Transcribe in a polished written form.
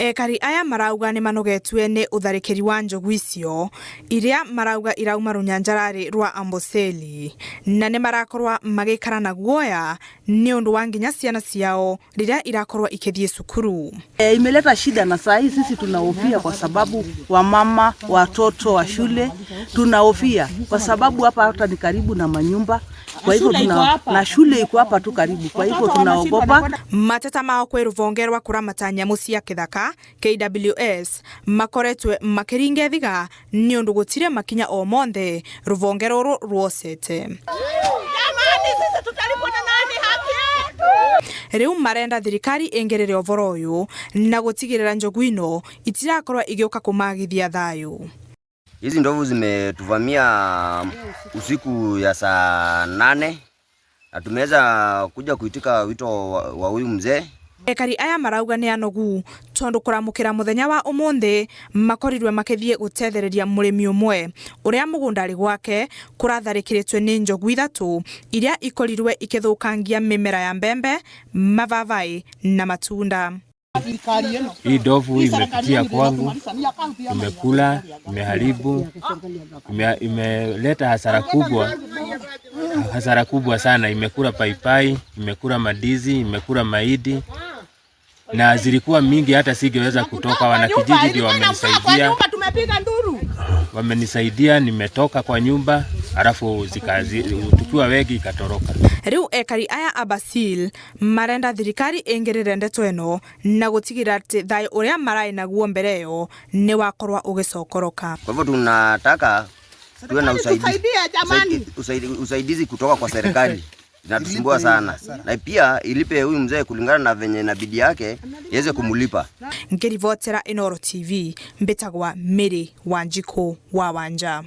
Ekari aya marauga ni manogetwe ni utharikiri wa njogu icio iria marauga irauma runyanjarari rwa Amboseli na ni marakorwa magikara na guoya ni undu wa nginya ciana ciao riria irakorwa ikithie cukuru. Imeleta shida na saa hii sisi tunahofia kwa sababu wamama, watoto wa shule tunahofia kwa sababu hapa ni karibu na manyumba. Kwa hivyo na shule iko hapa tu karibu, kwa hivyo tunaogopa. Mateta mao kwe ruvonge rwa kuramata nyamu cia kithaka KWS makoretwe makiringe thiga ni undu gutire makinya o monthe ruvonge ruru rwosete. Jamani, sisi tutalipwa na nani haki? Riu marenda thirikari ingerere ovoro uyu na gutigirira njogu ino itirakorwa igioka kumagithia thayu. Hizi ndovu zimetuvamia usiku ya saa 8 na tumeweza kuja kuitika wito wa huyu mzee. Ekari aya marauga ni anogu tondu kuramukira muthenya wa umuthi makorirwe makithie gutethereria murimi umwe uria mugundari gwake kuratharikirĩtwe ni njogu ithatu iria ikorirwe ikithukangia mimera ya mbembe, mavavai na matunda. Hii ndovu imepitia kwangu, imekula, imeharibu, imeleta hasara kubwa sana. Imekula paipai, imekula madizi, imekula mahindi na zilikuwa mingi hata singeweza kutoka. Wanakijiji ndio wamenisaidia, nimetoka kwa nyumba alafu tukiwa wengi ikatoroka. Riu ekari aya Abasil marenda thirikari ingerere ndeto eno na gutigira ati thayu uria marai naguo mbere yo ni wakorwa ugicokoroka. Kwa hivyo tunataka tuwe na usaidizi kutoka kwa serikali. Inatusumbua sana. Na pia ilipe huyu mzee kulingana na venye na bidii yake iweze kumulipa. Ngirivotera Inooro TV mbetagwa Mary Wanjiku wa Wanja.